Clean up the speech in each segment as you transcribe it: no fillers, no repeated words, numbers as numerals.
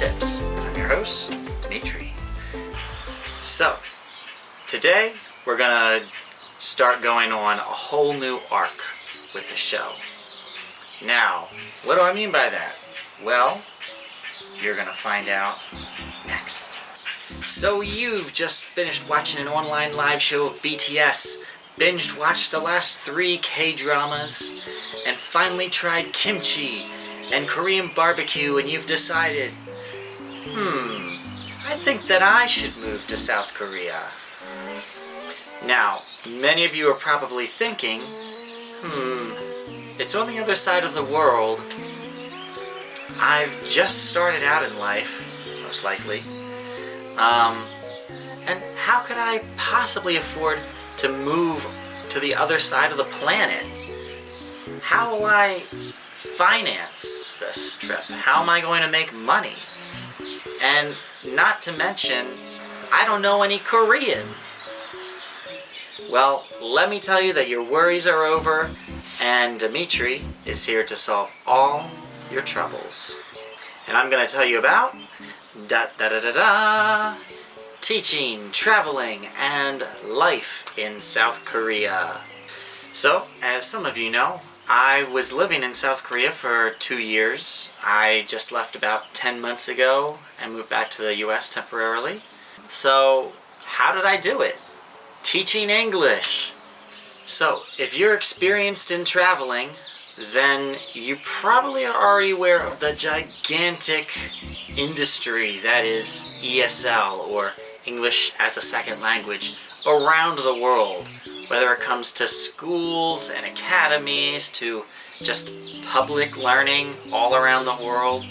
Tips. I'm your host, Dimitri. So, today we're gonna start going on a whole new arc with the show. Now, what do I mean by that? Well, you're gonna find out next. So you've just finished watching an online live show of BTS, binged watched the last 3 K-dramas, and finally tried kimchi and Korean barbecue, and you've decided, I think that I should move to South Korea. Now, many of you are probably thinking, it's on the other side of the world. I've just started out in life, most likely. And how could I possibly afford to move to the other side of the planet? How will I finance this trip? How am I going to make money? And not to mention, I don't know any Korean. Well, let me tell you that your worries are over, and Dimitri is here to solve all your troubles. And I'm going to tell you about teaching, traveling, and life in South Korea. So, as some of you know, I was living in South Korea for 2 years. I just left about 10 months ago and moved back to the US temporarily. So, how did I do it? Teaching English. So, if you're experienced in traveling, then you probably are already aware of the gigantic industry that is ESL, or English as a Second Language, around the world. Whether it comes to schools and academies, to just public learning all around the world,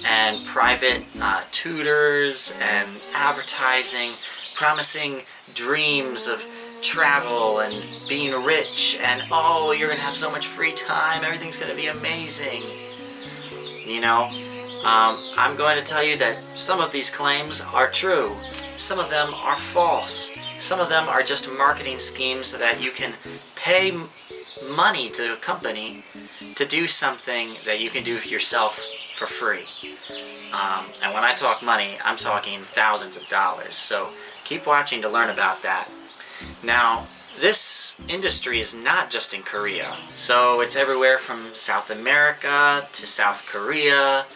and private tutors and advertising, promising dreams of travel and being rich, and you're gonna have so much free time, everything's gonna be amazing. You know, I'm going to tell you that some of these claims are true, some of them are false, some of them are just marketing schemes so that you can pay money to a company to do something that you can do for yourself for free. And when I talk money, I'm talking thousands of dollars, so keep watching to learn about that. Now, this industry is not just in Korea, so it's everywhere from South America to South Korea,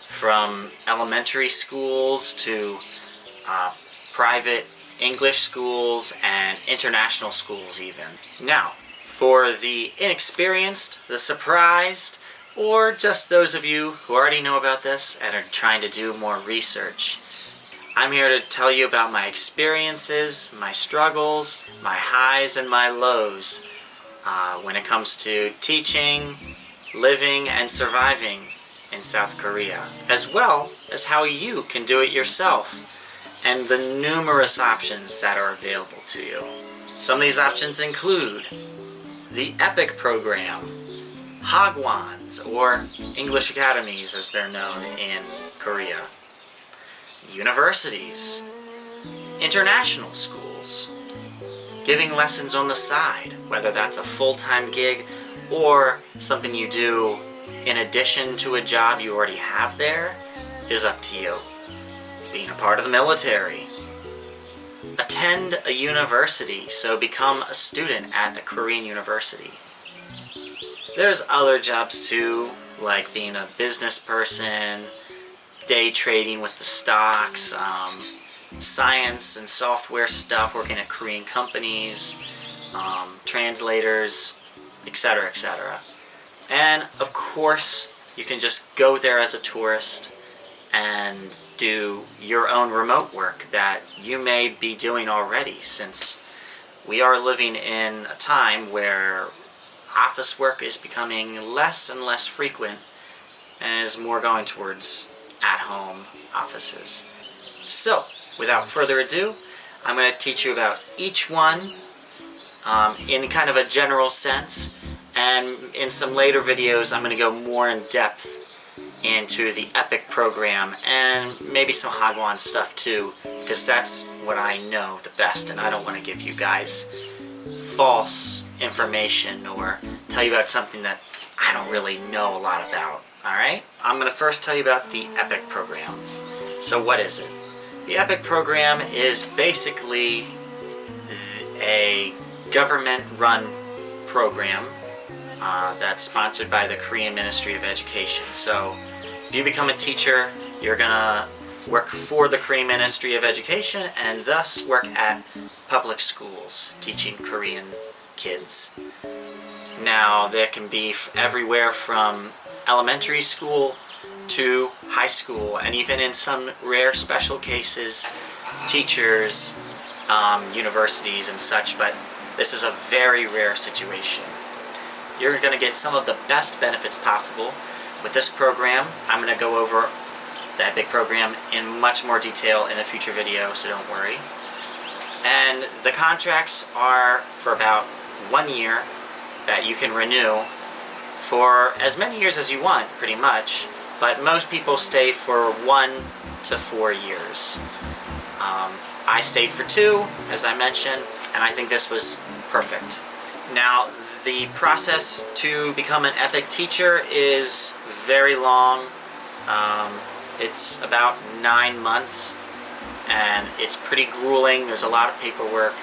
from elementary schools to private English schools and international schools even. Now, for the inexperienced, the surprised, or just those of you who already know about this and are trying to do more research, I'm here to tell you about my experiences, my struggles, my highs and my lows when it comes to teaching, living, and surviving in South Korea, as well as how you can do it yourself and the numerous options that are available to you. Some of these options include the EPIK program, Hagwons, or English academies as they're known in Korea, universities, international schools, giving lessons on the side, whether that's a full-time gig or something you do in addition to a job you already have there, is up to you. Being a part of the military, attend a university, so become a student at a Korean university. There's other jobs too, like being a business person, day trading with the stocks, science and software stuff, working at Korean companies, translators, etc., etc. And of course, you can just go there as a tourist and do your own remote work that you may be doing already, since we are living in a time where office work is becoming less and less frequent and is more going towards at-home offices. So, without further ado, I'm going to teach you about each one in kind of a general sense, and in some later videos I'm going to go more in depth into the EPIK program and maybe some Hagwon stuff too, because that's what I know the best, and I don't want to give you guys false information or tell you about something that I don't really know a lot about. Alright? I'm going to first tell you about the EPIK program. So what is it? The EPIK program is basically a government-run program that's sponsored by the Korean Ministry of Education. So if you become a teacher, you're gonna work for the Korean Ministry of Education and thus work at public schools teaching Korean kids. Now that can be everywhere from elementary school to high school, and even in some rare special cases, teachers, universities and such, but this is a very rare situation. You're going to get some of the best benefits possible with this program. I'm going to go over that big program in much more detail in a future video, so don't worry. And the contracts are for about 1 year that you can renew for as many years as you want, pretty much, but most people stay for 1 to 4 years. I stayed for 2, as I mentioned, and I think this was perfect. Now, the process to become an EPIK teacher is very long. It's about 9 months, and it's pretty grueling. There's a lot of paperwork,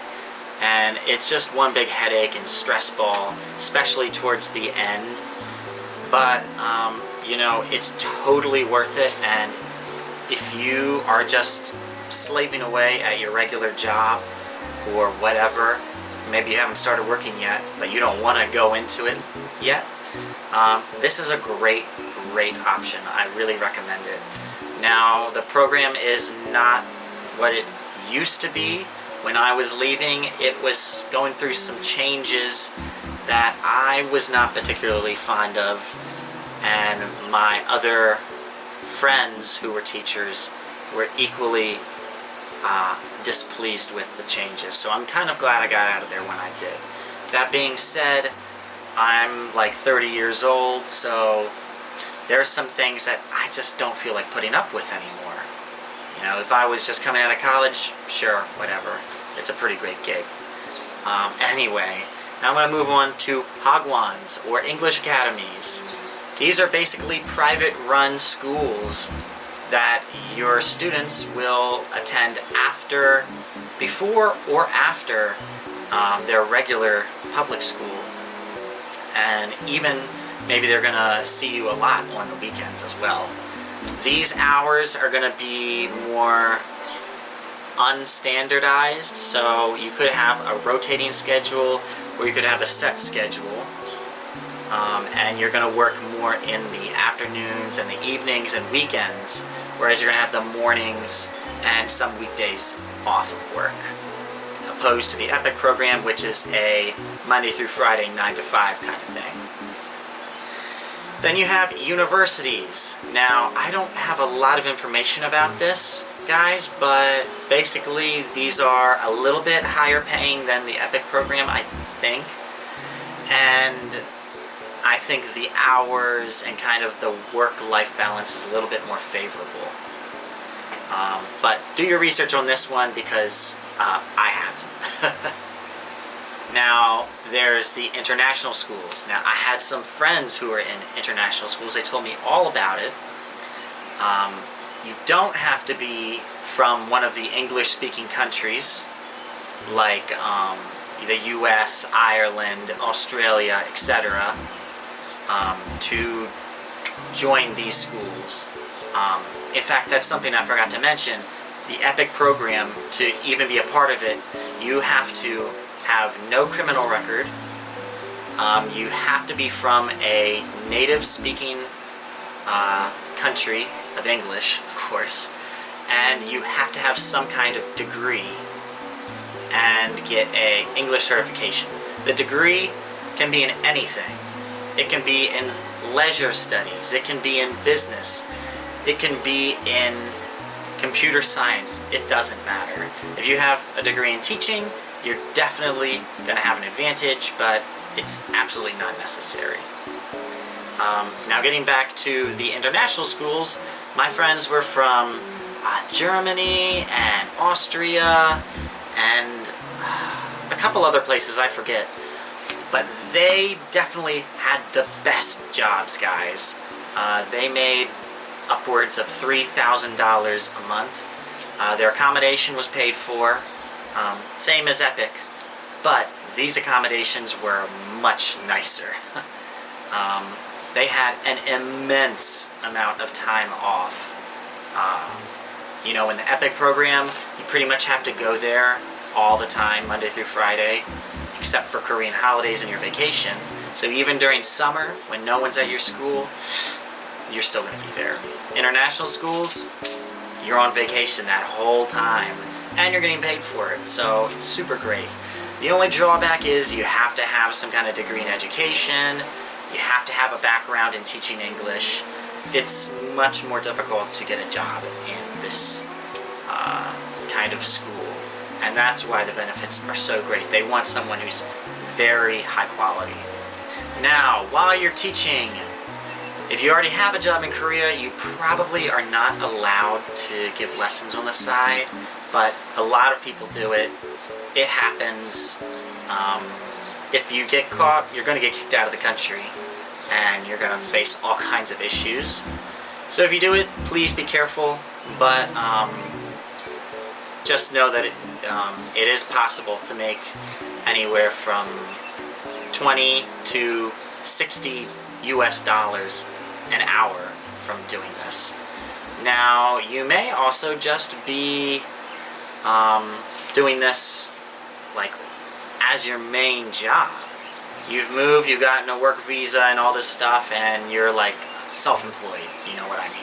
and it's just one big headache and stress ball, especially towards the end. But, you know, it's totally worth it, and if you are just slaving away at your regular job or whatever, maybe you haven't started working yet, but you don't want to go into it yet, this is a great option. I really recommend it. Now, the program is not what it used to be. When I was leaving, it was going through some changes that I was not particularly fond of, and my other friends who were teachers were equally displeased with the changes. So I'm kind of glad I got out of there when I did. That being said, I'm like 30 years old, so there are some things that I just don't feel like putting up with anymore. You know, if I was just coming out of college, sure, whatever. It's a pretty great gig. Anyway, now I'm going to move on to Hagwons, or English academies. These are basically private-run schools that your students will attend before or after their regular public school. And even maybe they're going to see you a lot on the weekends as well. These hours are going to be more unstandardized, so you could have a rotating schedule or you could have a set schedule. And you're going to work more in the afternoons and the evenings and weekends, whereas you're going to have the mornings and some weekdays off of work, opposed to the EPIK program, which is a Monday through Friday 9 to 5 kind of thing. Then you have universities. Now, I don't have a lot of information about this, guys, but basically these are a little bit higher paying than the EPIK program, I think. And I think the hours and kind of the work-life balance is a little bit more favorable. But do your research on this one, because I haven't. Now, there's the international schools. Now, I had some friends who were in international schools. They told me all about it. You don't have to be from one of the English-speaking countries, like the US, Ireland, Australia, etc., to join these schools. In fact, that's something I forgot to mention. The EPIK program, to even be a part of it, you have to have no criminal record. You have to be from a native-speaking country of English, of course, and you have to have some kind of degree and get an English certification. The degree can be in anything. It can be in leisure studies, it can be in business, it can be in computer science. It doesn't matter. If you have a degree in teaching, you're definitely going to have an advantage, but it's absolutely not necessary. Now, getting back to the international schools, my friends were from Germany and Austria and a couple other places, I forget. But they definitely had the best jobs, guys. They made upwards of $3,000 a month. Their accommodation was paid for, same as EPIK, but these accommodations were much nicer. They had an immense amount of time off. You know, in the EPIK program, you pretty much have to go there all the time, Monday through Friday, except for Korean holidays and your vacation. So even during summer, when no one's at your school, you're still going to be there. International schools, you're on vacation that whole time, and you're getting paid for it, so it's super great. The only drawback is you have to have some kind of degree in education, you have to have a background in teaching English. It's much more difficult to get a job in this kind of school, and that's why the benefits are so great. They want someone who's very high quality. Now, while you're teaching, if you already have a job in Korea, you probably are not allowed to give lessons on the side, but a lot of people do it. It happens. If you get caught, you're going to get kicked out of the country, and you're going to face all kinds of issues. So if you do it, please be careful, but just know that it is possible to make anywhere from 20 to 60 US dollars an hour from doing this. Now, you may also just be doing this like as your main job. You've moved, you've gotten a work visa and all this stuff, and you're like self-employed, you know what I mean.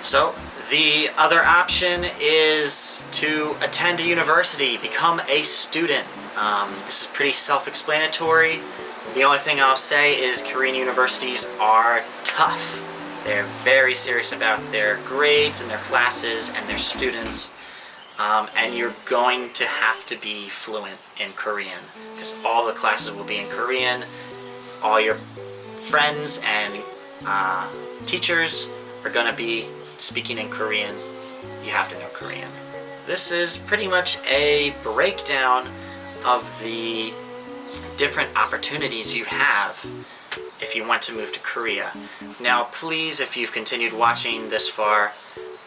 So the other option is to attend a university, become a student. This is pretty self-explanatory. The only thing I'll say is Korean universities are tough. They're very serious about their grades and their classes and their students. And you're going to have to be fluent in Korean, because all the classes will be in Korean. All your friends and teachers are going to be speaking in Korean. You have to know Korean. This is pretty much a breakdown of the different opportunities you have if you want to move to Korea. Now, please, if you've continued watching this far,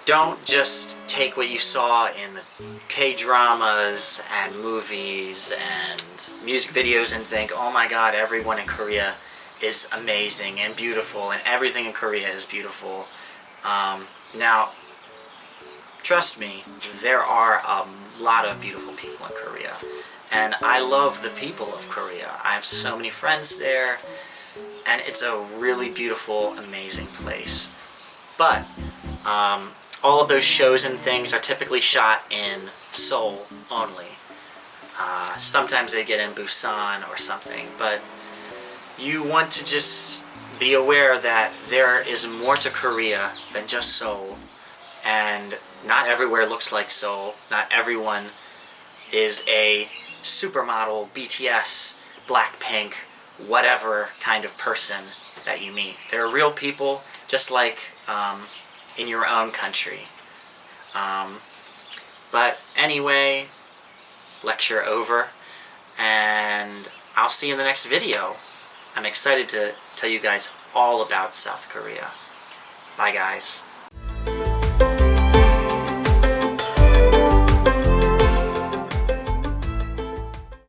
don't just take what you saw in the K-dramas and movies and music videos and think, oh my god, everyone in Korea is amazing and beautiful and everything in Korea is beautiful. Now, trust me, there are a lot of beautiful people in Korea. And I love the people of Korea. I have so many friends there, and it's a really beautiful, amazing place. But all of those shows and things are typically shot in Seoul only. Sometimes they get in Busan or something, but you want to just be aware that there is more to Korea than just Seoul, and not everywhere looks like Seoul. Not everyone is a supermodel, BTS, Blackpink, whatever kind of person that you meet. There are real people, just like in your own country. But anyway, lecture over, and I'll see you in the next video. I'm excited to tell you guys all about South Korea. Bye, guys.